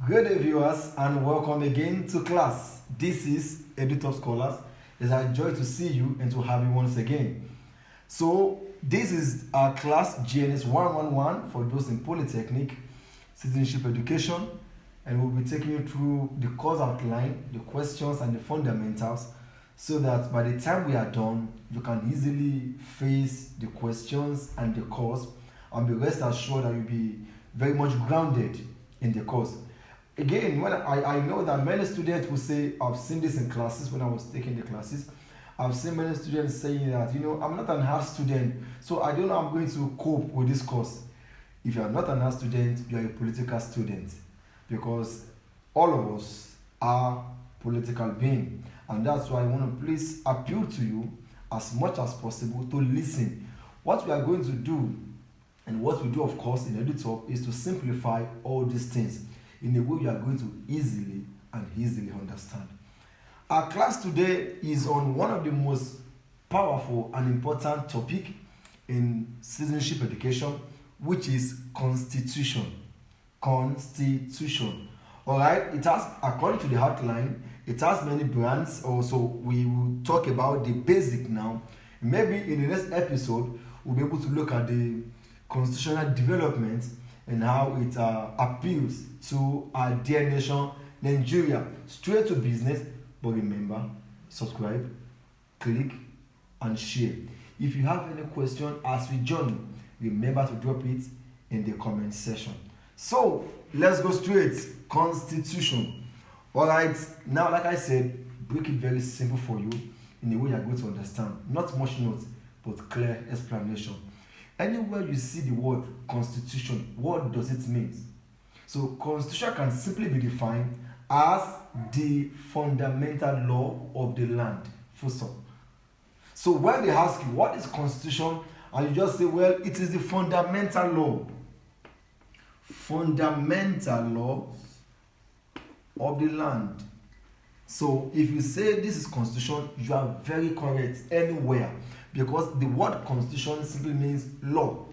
Good day, viewers, and welcome again to class. This is Top Scholars. It's a joy to see you and to have you once again. So, this is our class GNS 111 for those in Polytechnic Citizenship Education, and we'll be taking you through the course outline, the questions, and the fundamentals so that by the time we are done, you can easily face the questions and the course and be rest assured that you'll be very much grounded in the course. Again, when I know that many students will say, I've seen this in classes when I was taking the classes. I've seen many students saying that, I'm not an hard student, so I don't know I'm going to cope with this course. If you are not an hard student, you are a political student, because all of us are political beings. And that's why I want to please appeal to you as much as possible to listen. What we are going to do, and what we do, of course, in Editor, is to simplify all these things in a way you are going to easily understand. Our class today is on one of the most powerful and important topic in citizenship education, which is constitution. Constitution. All right, it has, according to the outline, it has many brands. Also, we will talk about the basic now. Maybe in the next episode, we'll be able to look at the constitutional development and how it appeals to our dear nation, Nigeria. Straight to business, but remember, subscribe, click, and share. If you have any question as we journey, remember to drop it in the comment section. So, let's go straight. Constitution. Alright, now like I said, break it very simple for you in a way you're going to understand. Not much notes, but clear explanation. Anywhere you see the word constitution, what does it mean? So constitution can simply be defined as the fundamental law of the land. Full stop. So when they ask you what is constitution, and you just say, well, it is the fundamental law. Fundamental law of the land. So if you say this is constitution, you are very correct anywhere, because the word constitution simply means law.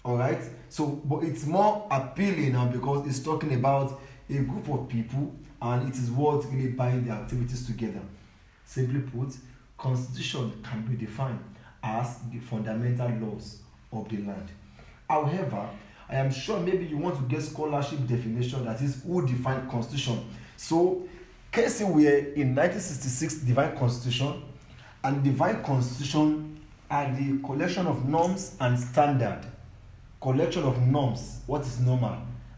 All right, so but it's more appealing now because it's talking about a group of people and it is what really bind their activities together. Simply put, constitution can be defined as the fundamental laws of the land. However, I am sure maybe you want to get scholarship definition, that is, who defined constitution. So Casey Ware in 1966 defined constitution, and divine constitution are the collection of norms and standard. Collection of norms, what is normal,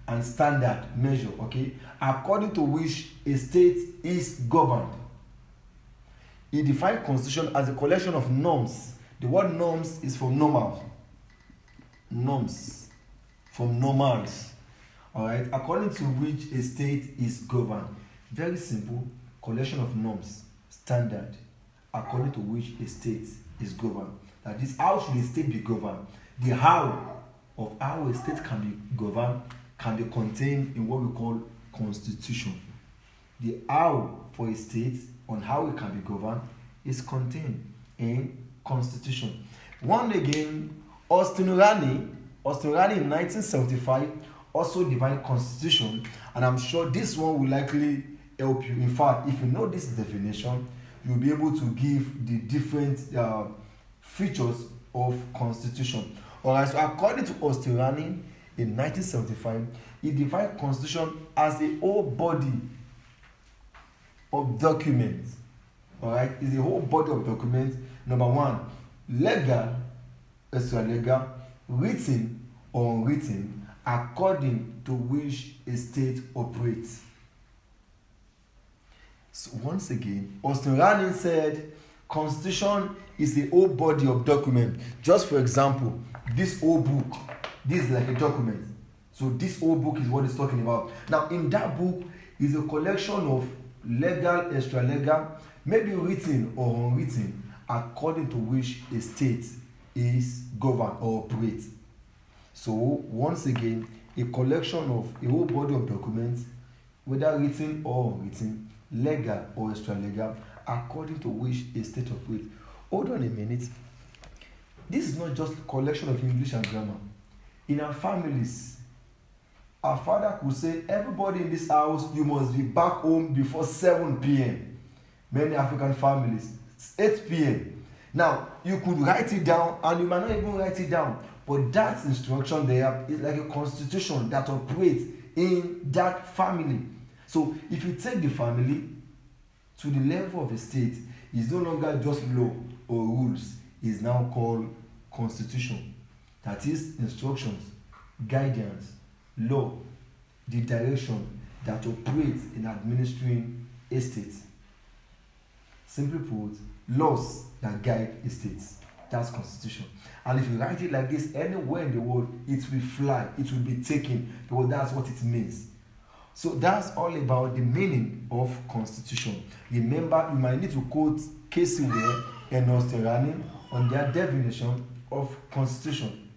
and standard measure, okay, according to which a state is governed. He defined constitution as a collection of norms. The word norms is from normal. Norms from normals. All right, according to which a state is governed. Very simple. Collection of norms, standard, according to which a state is governed. That is, how should a state be governed? The how of how a state can be governed can be contained in what we call constitution. The how for a state on how it can be governed is contained in constitution. One again, Austin Rani in 1975 also defined constitution, and I'm sure this one will likely help you. In fact, if you know this definition, you'll be able to give the different features of constitution. Alright, so according to Osterani in 1975, he defined constitution as a whole body of documents. Alright, it's a whole body of documents. Number one, legal, extra-legal, written or unwritten, according to which a state operates. So once again, Osterani said constitution is a whole body of document. Just for example, this whole book, this is like a document. So this whole book is what it's talking about. Now in that book is a collection of legal, extra-legal, maybe written or unwritten, according to which a state is governed or operates. So once again, a collection of a whole body of documents, whether written or unwritten, legal or extra-legal, according to which a state operates. Hold on a minute. This is not just a collection of English and grammar. In our families, Our father could say, everybody in this house, you must be back home before 7 p.m. Many African families, 8 p.m. Now, you could write it down, and you might not even write it down, but that instruction there is like a constitution that operates in that family. So, if you take the family to the level of a state, it's no longer just law or rules, it's now called constitution. That is instructions, guidance, law, the direction that operates in administering a state. Simply put, laws that guide a state. That's constitution. And if you write it like this anywhere in the world, it will fly, it will be taken, because that's what it means. So that's all about the meaning of constitution. Remember, you might need to quote Casey Ware and Osterani on their definition of constitution.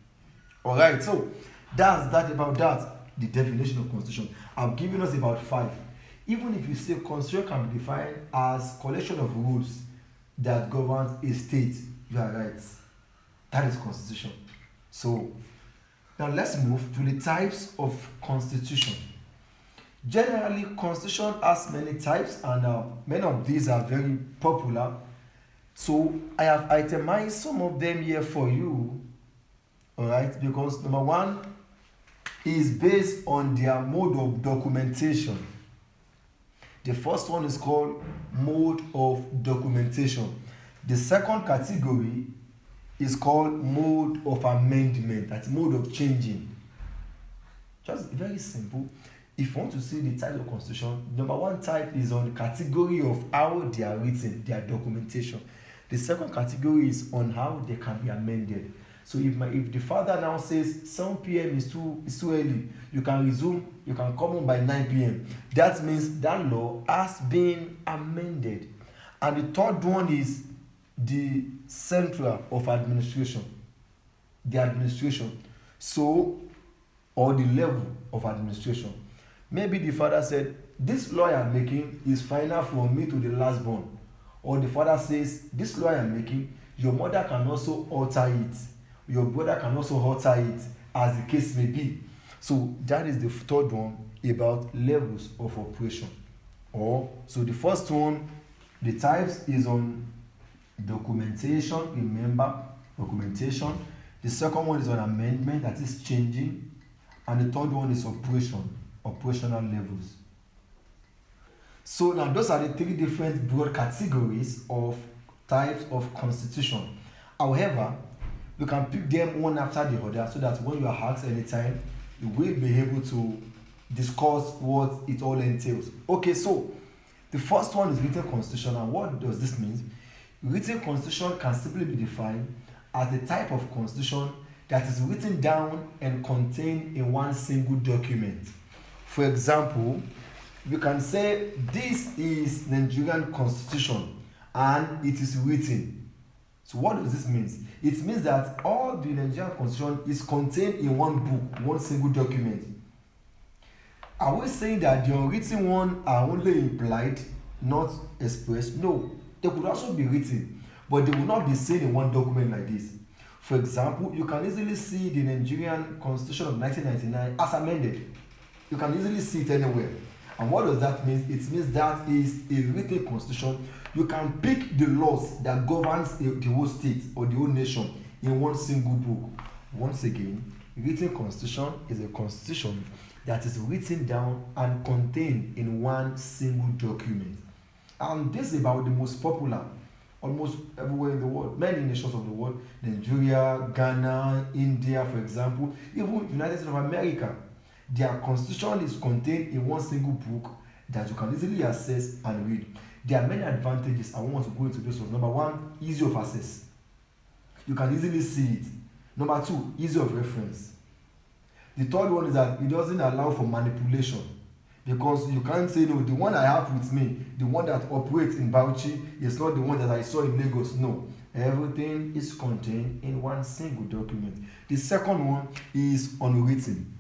Alright, so that's that about that, the definition of constitution. I've given us about 5. Even if you say constitution can be defined as collection of rules that governs a state, you are right. That is constitution. So now let's move to the types of constitution. Generally, constitution has many types, and many of these are very popular. So I have itemized some of them here for you. Alright, because number 1 is based on their mode of documentation. The first one is called mode of documentation. The second category is called mode of amendment. That's mode of changing. Just very simple. If you want to see the type of constitution, number 1 type is on the category of how they are written, their documentation. The second category is on how they can be amended. So if the father now says 7 p.m. is too early, you can resume, you can come home by 9 p.m. That means that law has been amended. And the third one is the central of administration. The administration. So, or the level of administration. Maybe the father said, this law I'm making is final from me to the last born. Or the father says, this law I'm making, your mother can also alter it. Your brother can also alter it, as the case may be. So that is the third one about levels of operation. So the first one, the types is on documentation. Remember, documentation. The second one is on amendment, that is changing. And the third one is operation, operational levels. So now those are the 3 different broad categories of types of constitution. However, you can pick them one after the other, so that when you are asked anytime, you will be able to discuss what it all entails. Okay, so the first one is written constitution. And what does this mean? Written constitution can simply be defined as the type of constitution that is written down and contained in one single document. For example, you can say this is Nigerian constitution and it is written. So what does this mean? It means that all the Nigerian constitution is contained in one book, one single document. Are we saying that the unwritten one are only implied, not expressed? No, they could also be written, but they will not be seen in one document like this. For example, you can easily see the Nigerian constitution of 1999 as amended. You can easily see it anywhere. And what does that mean? It means that is a written constitution. You can pick the laws that governs the whole state or the whole nation in one single book. Once again, written constitution is a constitution that is written down and contained in one single document. And this is about the most popular, almost everywhere in the world, many nations of the world, Nigeria, Ghana, India, for example, even United States of America. Their constitution is contained in one single book that you can easily access and read. There are many advantages. I want to go into this one. Number 1, easy of access. You can easily see it. Number 2, easy of reference. The third one is that it doesn't allow for manipulation, because you can't say, no, the one I have with me, the one that operates in Bauchi, is not the one that I saw in Lagos. No, everything is contained in one single document. The second one is unwritten.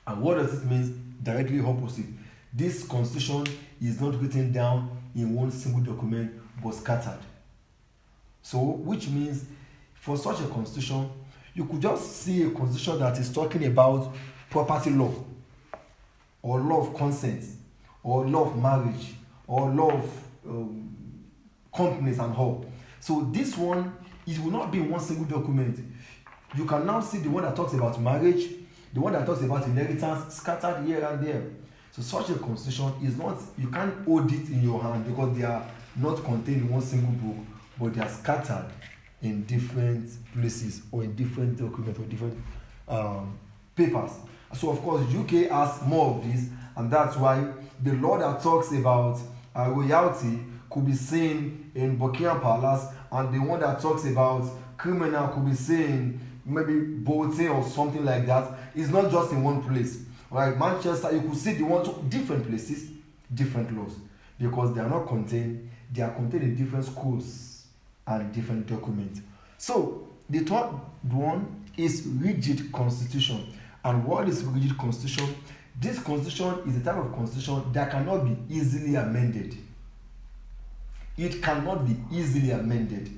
And what does it mean? Directly opposite. This constitution is not written down in one single document, but scattered. So, which means for such a constitution, you could just see a constitution that is talking about property law. or law of consent, or law of marriage, or law of companies and all. So this one, it will not be one single document. You can now see the one that talks about marriage, the one that talks about inheritance, scattered here and there. So such a constitution is not, you can't hold it in your hand because they are not contained in one single book, but they are scattered in different places or in different documents or different papers. So of course UK has more of this, and that's why the law that talks about royalty could be seen in Buckingham Palace, and the one that talks about criminal could be seen maybe Bolton or something like that. It's not just in one place. Right? Manchester, you could see the one, different places, different laws, because they are not contained, they are contained in different schools and different documents. So the third one is rigid constitution. And what is rigid constitution? This constitution is a type of constitution that cannot be easily amended. It cannot be easily amended.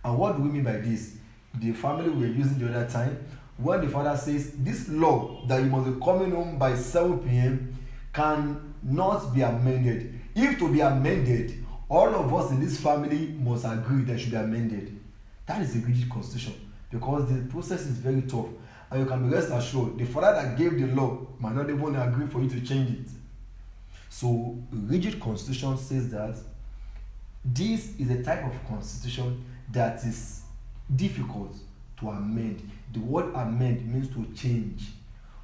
And what do we mean by this? The family we were using the other time, when the father says this law that you must be coming home by 7 p.m. cannot be amended. If to be amended, all of us in this family must agree that it should be amended. That is a rigid constitution, because the process is very tough, and you can be rest assured the father that gave the law might not even agree for you to change it. So rigid constitution says that this is a type of constitution that is difficult to amend. The word amend means to change.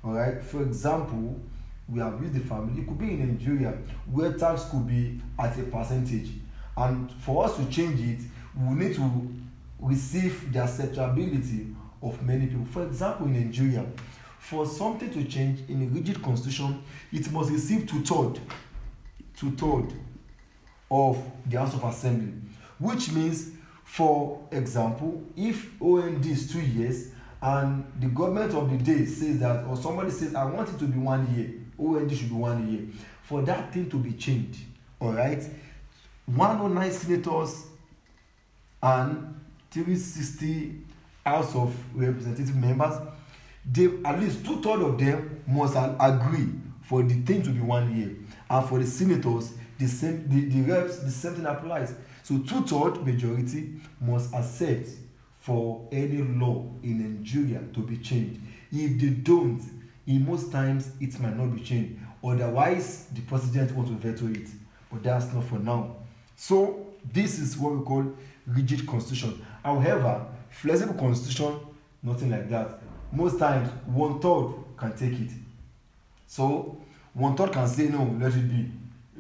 Alright, for example, we have used the family. It could be in Nigeria where tax could be at a percentage, and for us to change it, we need to receive the acceptability of many people. For example, in Nigeria, for something to change in a rigid constitution, it must receive two-thirds of the House of Assembly, which means, for example, if OND is 2 years and the government of the day says that, or somebody says I want it to be 1 year, OND should be 1 year, for that thing to be changed, all right, 109 senators and 360 House of Representative members, they, at least two-thirds of them must agree for the thing to be 1 year, and for the senators the reps, the same thing applies. So two-thirds majority must accept for any law in Nigeria to be changed. If they don't, in most times it might not be changed. Otherwise, the president wants to veto it. But that's not for now. So this is what we call rigid constitution. However, flexible constitution, nothing like that. Most times, 1/3 can take it. So 1/3 can say no, let it be,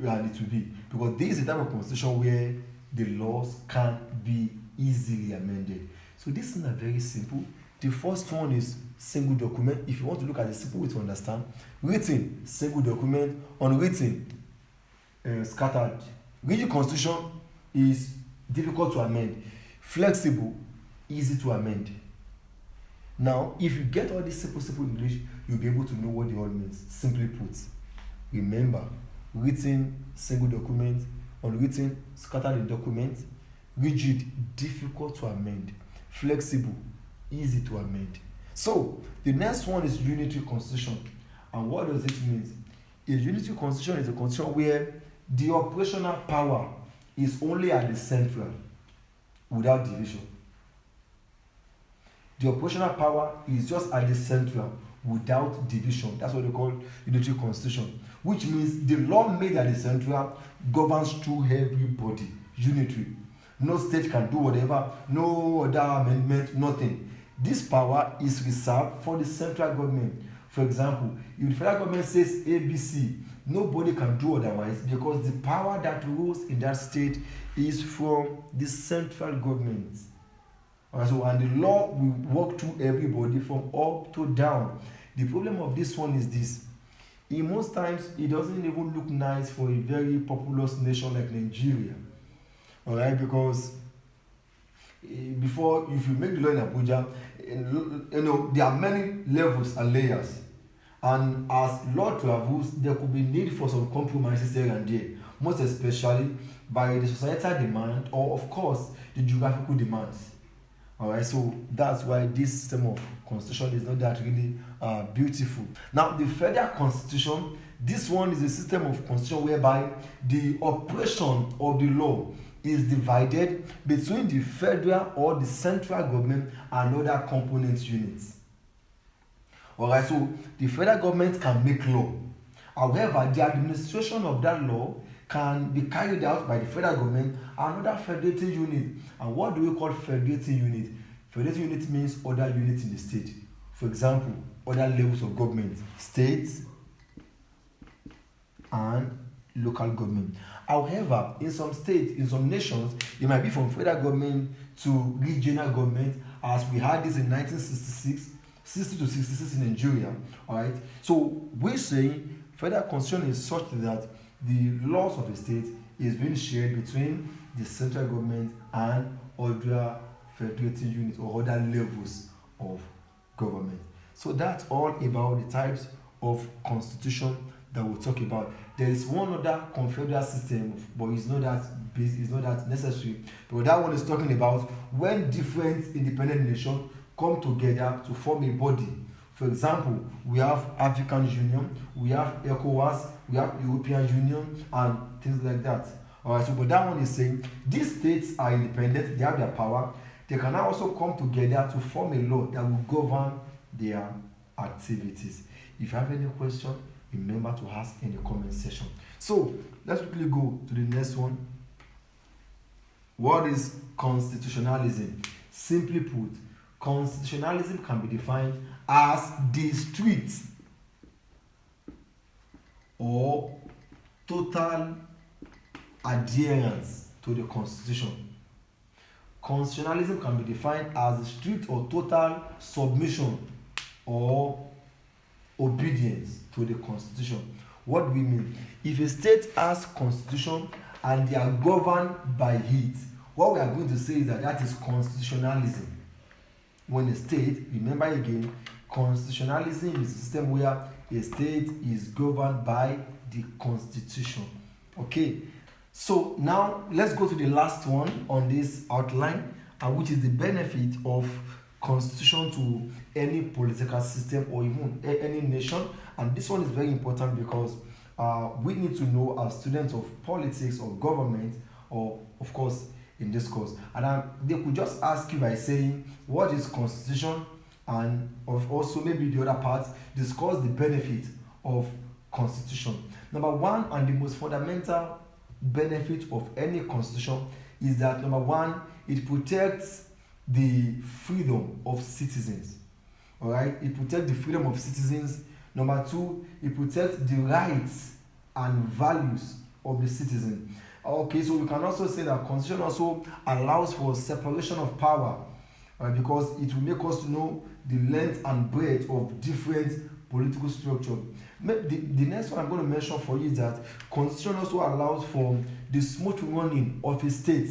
and it will be. Because this is a type of constitution where the laws can be easily amended. So these things are very simple. The first one is single document. If you want to look at the simple way to understand, written, single document, unwritten, scattered. Rigid constitution is difficult to amend. Flexible, easy to amend. Now, if you get all this simple English, you'll be able to know what the all means. Simply put, remember, written, single document, unwritten, scattered in document, rigid, difficult to amend, flexible, easy to amend. So the next one is unitary constitution. And what does it mean? A unitary constitution is a constitution where the operational power is only at the central without division. The operational power is just at the central without division. That's what they call unitary constitution, which means the law made at the central governs through everybody. Unitary. No state can do whatever, no other amendment, nothing. This power is reserved for the central government. For example, if the federal government says ABC, nobody can do otherwise, because the power that rules in that state is from the central government. Alright, so, and the law will work through everybody from up to down. The problem of this one is this: in most times it doesn't even look nice for a very populous nation like Nigeria. Alright, because before, if you make the law in Abuja, there are many levels and layers, and as law travels, there could be need for some compromises here and there, most especially by the societal demand, or of course the geographical demands. Alright, so that's why this system of constitution is not that really beautiful. Now, the federal constitution this one is a system of constitution whereby the operation of the law is divided between the federal or the central government and other component units. Alright, so the federal government can make law. However, the administration of that law can be carried out by the federal government and other federating unit. And what do we call federating unit? Federating unit means other units in the state. For example, other levels of government, states and local government. However, in some states, in some nations, it might be from federal government to regional government, as we had this in 1966, 60 to 66 in Nigeria. Alright, so we're saying federal constitution is such that the laws of the state is being shared between the central government and other federating units or other levels of government. So that's all about the types of constitution that we'll talk about. There is one other confederal system, but it's not that necessary, because that one is talking about when different independent nations come together to form a body. For example, we have African Union, we have ECOWAS, we have European Union, and things like that. Alright, so but that one is saying these states are independent, they have their power, they can now also come together to form a law that will govern their activities. If you have any question, remember to ask in the comment section. So let's quickly go to the next one. What is constitutionalism? Simply put, constitutionalism can be defined as the strict or total adherence to the constitution. Constitutionalism can be defined as the strict or total submission or obedience to the constitution. What do we mean? If a state has constitution and they are governed by it, what we are going to say is that is constitutionalism. When a state, remember again, constitutionalism is a system where a state is governed by the constitution. Okay, so now let's go to the last one on this outline, which is the benefit of constitution to any political system or even any nation. And this one is very important because we need to know as students of politics or government, or of course in this course, and they could just ask you by saying what is constitution, and also maybe the other part discuss the benefit of constitution. Number one, and the most fundamental benefit of any constitution is that number one, it protects the freedom of citizens. All right, it protects the freedom of citizens. Number two, it protects the rights and values of the citizen. Okay, so we can also say that constitution also allows for separation of power, because it will make us to know the length and breadth of different political structure. The next one I'm going to mention for you is that constitution also allows for the smooth running of a state.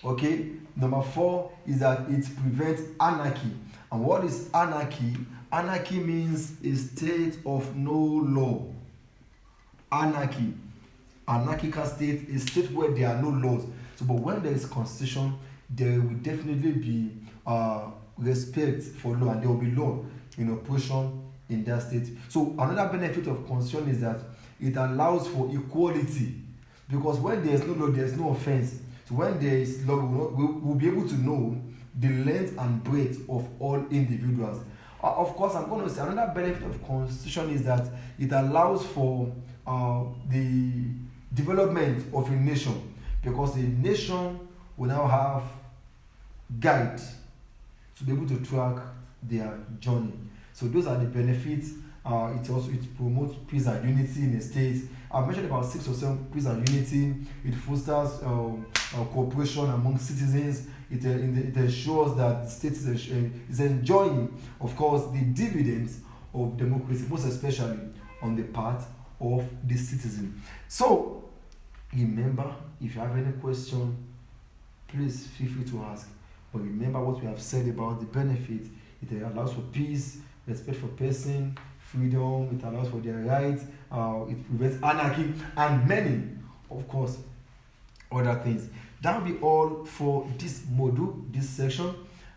Okay, number four is that it prevents anarchy. And what is anarchy? Anarchy means a state of no law. Anarchy, anarchical state, is a state where there are no laws. So, but when there is constitution, there will definitely be respect for law, and there will be law in operation in that state. So another benefit of constitution is that it allows for equality, because when there is no law, there is no offense. So when there is law, we'll be able to know the length and breadth of all individuals. Of course, I'm going to say another benefit of constitution is that it allows for the development of a nation, because a nation will now have guide to be able to track their journey. So those are the benefits. It promotes peace and unity in a state. I've mentioned about 6 or 7 peace and unity. It fosters cooperation among citizens. It ensures that the state is enjoying, of course, the dividends of democracy, most especially on the part of the citizen. So remember, if you have any question, please feel free to ask. But remember what we have said about the benefit. It allows for peace, respect for person, freedom, it allows for their rights, it prevents anarchy, and many, of course, other things. That will be all for this module, this section.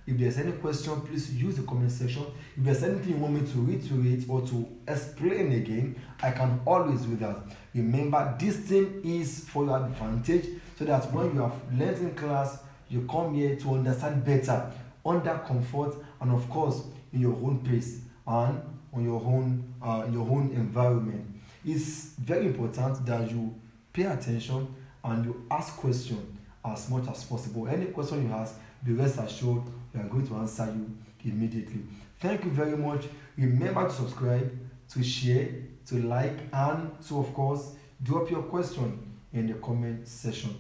If there's any question, please use the comment section. If there's anything you want me to reiterate or to explain again, I can always do that. Remember, this thing is for your advantage, so that when you have learned in class, you come here to understand better, under comfort, and of course in your own pace and on your own environment. It's very important that you pay attention and you ask questions as much as possible. Any question you ask, be rest assured we are going to answer you immediately. Thank you very much. Remember to subscribe, to share, to like, and to, of course, drop your question in the comment section.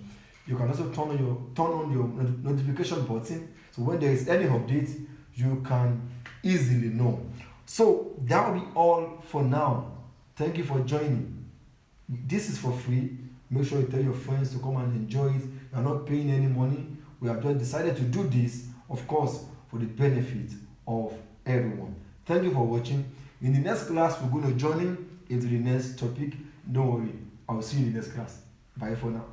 You can also turn on your notification button, so when there is any update, you can easily know. So that will be all for now. Thank you for joining. This is for free. Make sure you tell your friends to come and enjoy it. You are not paying any money. We have just decided to do this, of course, for the benefit of everyone. Thank you for watching. In the next class, we're going to journey into the next topic. Don't worry, I will see you in the next class. Bye for now.